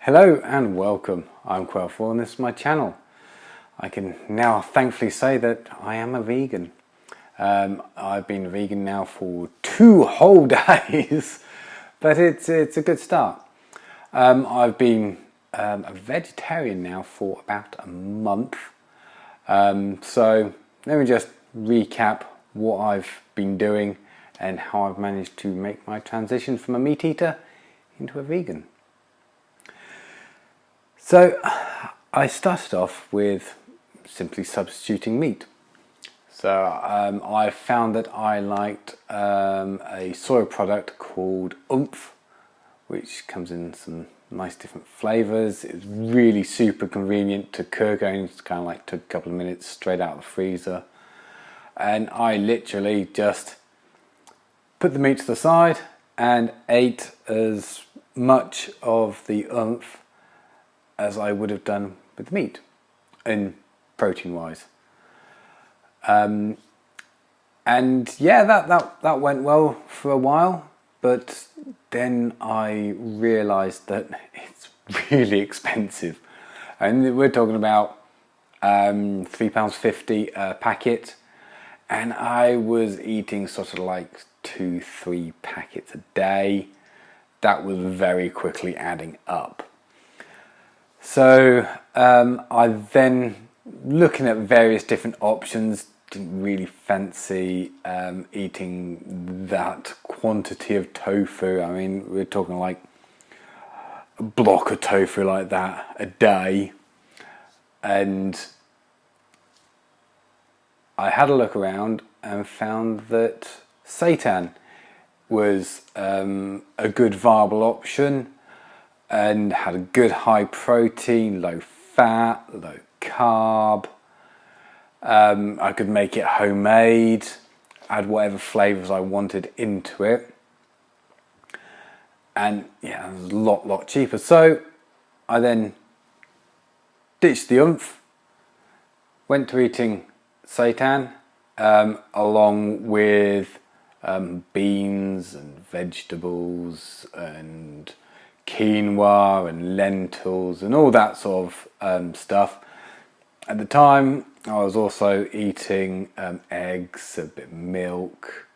Hello and welcome. I'm Quail4 and this is my channel. I can now thankfully say that I am a vegan. I've been a vegan now for 2 whole days, but it's a good start. I've been a vegetarian now for about a month. So let me just recap what I've been doing and how I've managed to make my transition from a meat eater into a vegan. So I started off with simply substituting meat. So I found that I liked a soy product called Oomph, which comes in some nice different flavours. It's really super convenient to cook, and it's kind of like took a couple of minutes straight out of the freezer. And I literally just put the meat to the side and ate as much of the Oomph as I would have done with meat, in protein wise. And yeah, that went well for a while, but then I realised that it's really expensive, and we're talking about £3.50 a packet, and I was eating sort of like 2-3 packets a day. That was very quickly adding up. So I then, looking at various different options, didn't really fancy eating that quantity of tofu. I mean, we're talking like a block of tofu like that a day. And I had a look around and found that seitan was a good viable option, and had a good high protein, low fat, low carb. I could make it homemade, add whatever flavours I wanted into it, and yeah, it was a lot cheaper. So I then ditched the Oomph, went to eating seitan along with beans and vegetables and quinoa and lentils and all that sort of stuff. At the time I was also eating eggs, a bit of milk,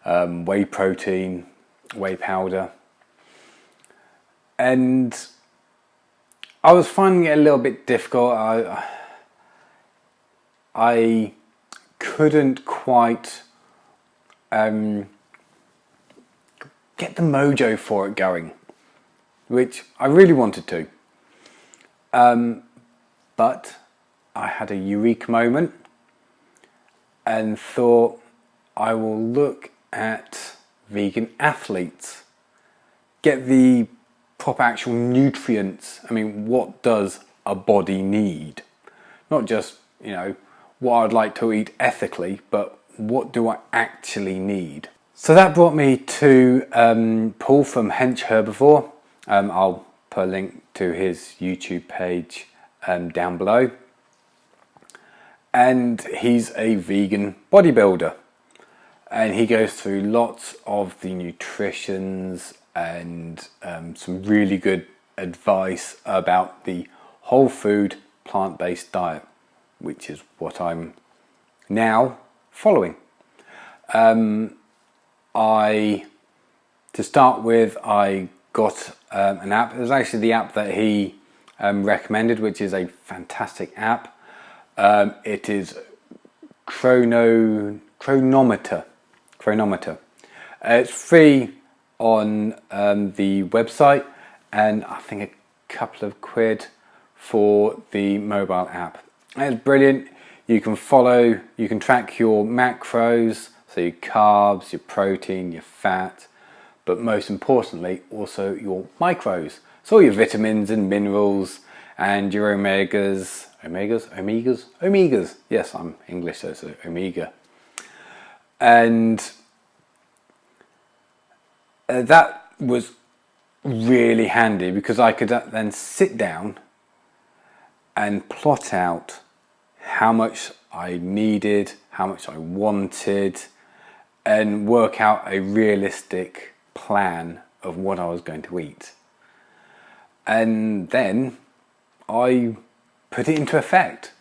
whey protein, whey powder, and I was finding it a little bit difficult. I couldn't quite get the mojo for it going, which I really wanted to. But I had a eureka moment and thought, I will look at vegan athletes, get the proper actual nutrients. I mean, what does a body need? Not just, you know, what I'd like to eat ethically, but what do I actually need? So that brought me to Paul from Hench Herbivore. I'll put a link to his YouTube page down below. And he's a vegan bodybuilder. And he goes through lots of the nutritions and some really good advice about the whole food, plant-based diet, which is what I'm now following. To start with, I got an app. It was actually the app that he recommended, which is a fantastic app. It is Chronometer. It's free on the website, and I think a couple of quid for the mobile app. And it's brilliant. You can track your macros, so your carbs, your protein, your fat, but most importantly also your micros, so all your vitamins and minerals and your omegas. Yes, I'm English, so it's omega. And that was really handy, because I could then sit down and plot out how much I needed, how much I wanted, and work out a realistic plan of what I was going to eat. and then I put it into effect.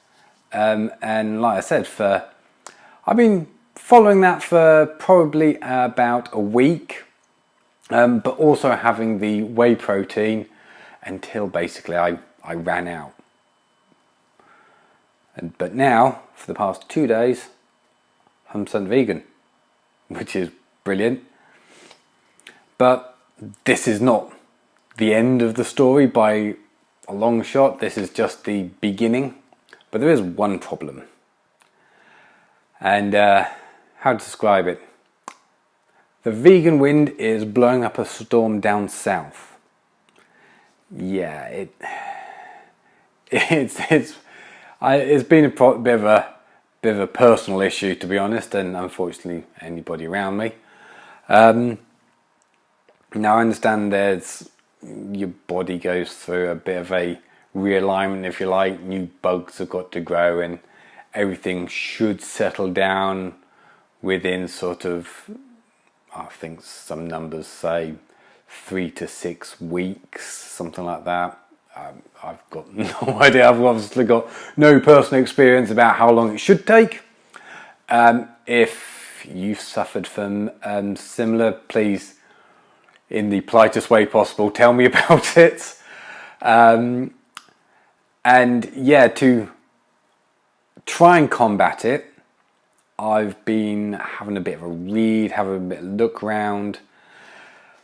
And like I said, I've been following that for probably about a week, but also having the whey protein until basically I ran out. But now, for the past 2 days, I'm 100% vegan, which is brilliant. But this is not the end of the story by a long shot. This is just the beginning. But there is one problem. And how to describe it? The vegan wind is blowing up a storm down south. Yeah, it's been a bit of a personal issue, to be honest, and unfortunately anybody around me. Now I understand your body goes through a bit of a realignment, if you like. New bugs have got to grow and everything should settle down within sort of, I think some numbers say 3 to 6 weeks, something like that. I've got no idea. I've obviously got no personal experience about how long it should take. If you've suffered from similar, please, in the politest way possible, tell me about it. And yeah, to try and combat it, I've been having a bit of a read, having a bit of a look around.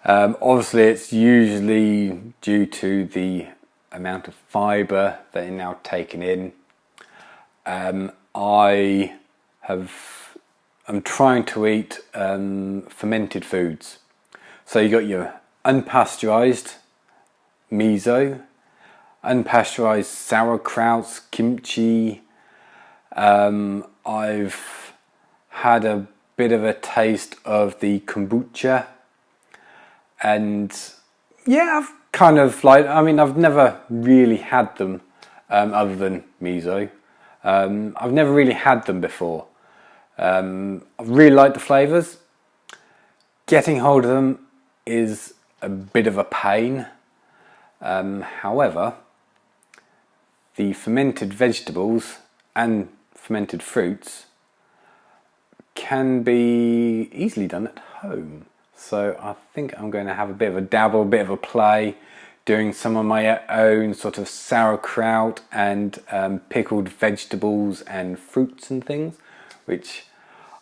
Obviously it's usually due to the amount of fibre that you're now taking in. I'm trying to eat fermented foods. So you got your unpasteurized miso, unpasteurized sauerkrauts, kimchi. I've had a bit of a taste of the kombucha, and yeah, I've kind of I've never really had them other than miso. I've never really had them before. I really like the flavours. Getting hold of them is a bit of a pain. However, the fermented vegetables and fermented fruits can be easily done at home. So I think I'm going to have a bit of a dabble, a bit of a play, doing some of my own sort of sauerkraut and pickled vegetables and fruits and things, which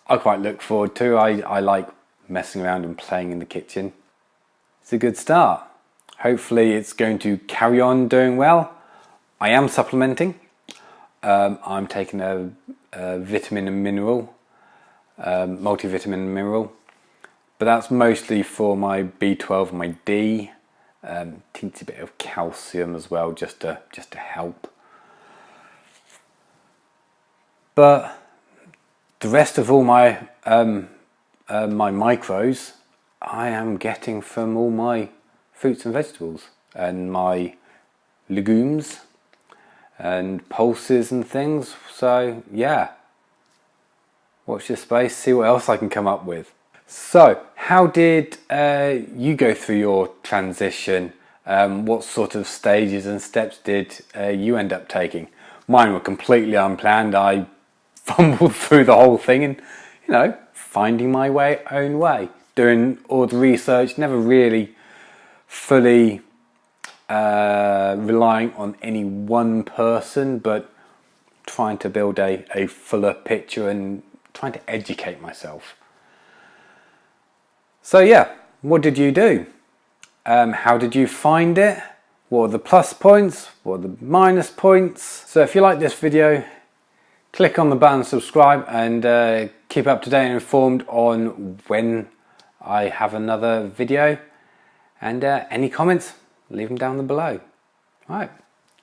I quite look forward to. I like messing around and playing in the kitchen. It's a good start. Hopefully it's going to carry on doing well. I am supplementing. I'm taking a vitamin and mineral, multivitamin and mineral, but that's mostly for my B12 and my D. Teensy bit of calcium as well, just to help. But the rest of all my my micros I am getting from all my fruits and vegetables and my legumes and pulses and things. So yeah, watch this space, see what else I can come up with. So how did you go through your transition? What sort of stages and steps did you end up taking? Mine were completely unplanned. I fumbled through the whole thing and, you know, finding my own way, doing all the research, never really fully relying on any one person, but trying to build a fuller picture and trying to educate myself. So yeah, what did you do? How did you find it? What are the plus points? What are the minus points? So if you like this video, click on the button subscribe and keep up to date and informed on when I have another video. And any comments, leave them down below. All right,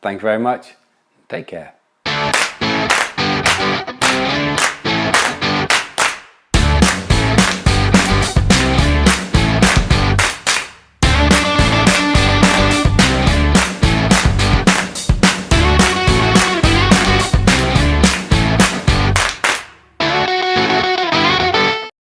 thank you very much. Take care.